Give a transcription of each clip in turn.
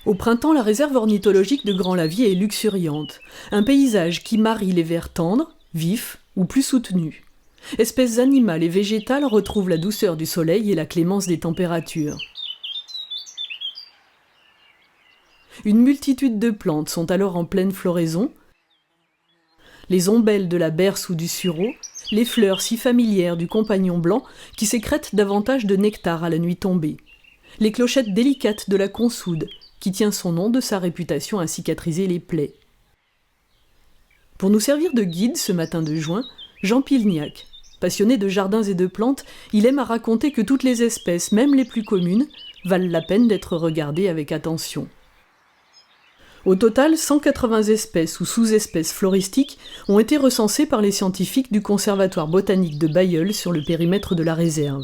Au printemps, la réserve ornithologique de Grand-Lavier est luxuriante, un paysage qui marie les verts tendres, vifs ou plus soutenus. Espèces animales et végétales retrouvent la douceur du soleil et la clémence des températures. Une multitude de plantes sont alors en pleine floraison. Les ombelles de la berce ou du sureau, les fleurs si familières du compagnon blanc qui sécrètent davantage de nectar à la nuit tombée, les clochettes délicates de la consoude qui tient son nom de sa réputation à cicatriser les plaies. Pour nous servir de guide ce matin de juin, Jean Pilniak. Passionné de jardins et de plantes, il aime à raconter que toutes les espèces, même les plus communes, valent la peine d'être regardées avec attention. Au total, 180 espèces ou sous-espèces floristiques ont été recensées par les scientifiques du Conservatoire botanique de Bailleul sur le périmètre de la réserve.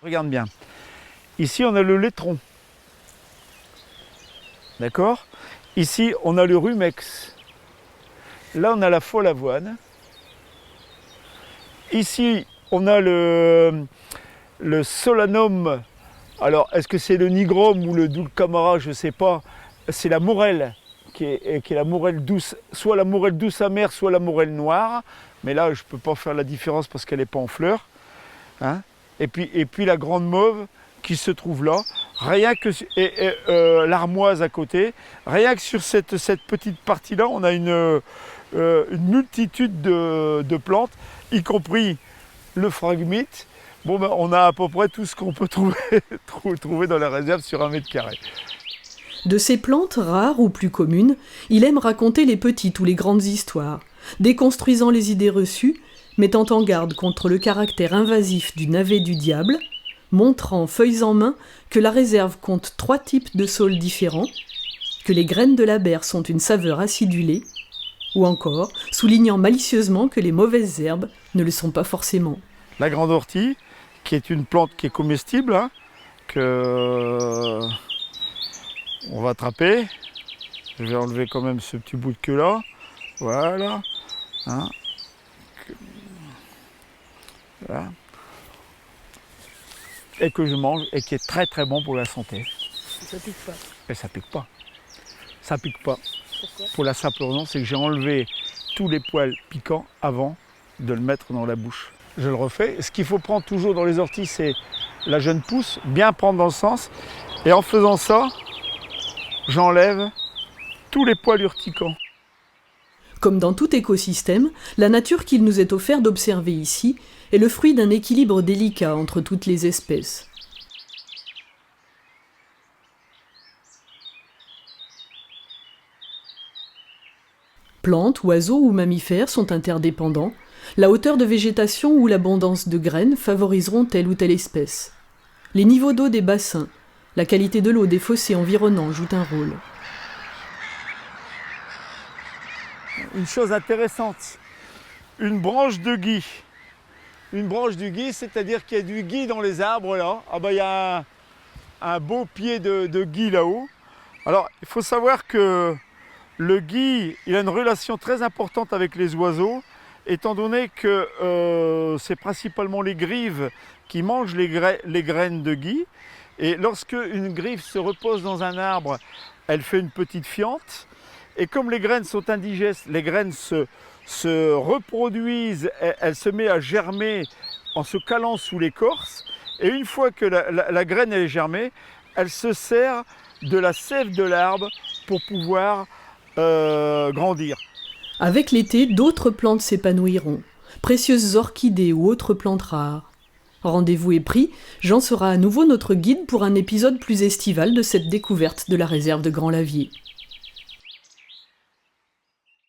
Regarde bien. Ici, on a le laitron. D'accord ? Ici, on a le rumex. Là, on a la folle avoine. Ici, on a le solanum. Alors, est-ce que c'est le nigrum ou le dulcamara? Je ne sais pas. C'est la morelle, qui est la morelle douce, soit la morelle douce amère, soit la morelle noire. Mais là, je ne peux pas faire la différence parce qu'elle n'est pas en fleurs. Hein? Et puis la grande mauve qui se trouve là. Rien que l'armoise à côté. Rien que sur cette petite partie-là, on a une multitude de plantes, y compris le phragmite. Bon, ben, on a à peu près tout ce qu'on peut trouver dans la réserve sur 1 mètre carré. De ces plantes rares ou plus communes, il aime raconter les petites ou les grandes histoires, déconstruisant les idées reçues, mettant en garde contre le caractère invasif du navet du diable, montrant, feuilles en main, que la réserve compte 3 types de saules différents, que les graines de la berce ont une saveur acidulée, ou encore soulignant malicieusement que les mauvaises herbes ne le sont pas forcément. La grande ortie, qui est une plante qui est comestible, hein, on va attraper. Je vais enlever quand même ce petit bout de queue là. Voilà. Hein. Voilà. Et que je mange et qui est très très bon pour la santé. Ça pique pas. Et ça pique pas. Ça pique pas. Pourquoi ? Pour la simple raison, c'est que j'ai enlevé tous les poils piquants avant de le mettre dans la bouche. Je le refais. Ce qu'il faut prendre toujours dans les orties, c'est la jeune pousse, bien prendre dans le sens. Et en faisant ça, j'enlève tous les poils urticants. Comme dans tout écosystème, la nature qu'il nous est offert d'observer ici est le fruit d'un équilibre délicat entre toutes les espèces. Plantes, oiseaux ou mammifères sont interdépendants. La hauteur de végétation ou l'abondance de graines favoriseront telle ou telle espèce. Les niveaux d'eau des bassins, la qualité de l'eau des fossés environnants jouent un rôle. Une chose intéressante, une branche de gui. Une branche du gui, c'est-à-dire qu'il y a du gui dans les arbres là. Ah ben, il y a un beau pied de gui là-haut. Alors, il faut savoir que le gui, il a une relation très importante avec les oiseaux, étant donné que c'est principalement les grives qui mangent les graines de gui. Et lorsque une grive se repose dans un arbre, elle fait une petite fiente. Et comme les graines sont indigestes, les graines se reproduisent, elles se mettent à germer en se calant sous l'écorce. Et une fois que la graine elle est germée, elle se sert de la sève de l'arbre pour pouvoir grandir. Avec l'été, d'autres plantes s'épanouiront, précieuses orchidées ou autres plantes rares. Rendez-vous est pris, Jean sera à nouveau notre guide pour un épisode plus estival de cette découverte de la réserve de Grand-Lavier.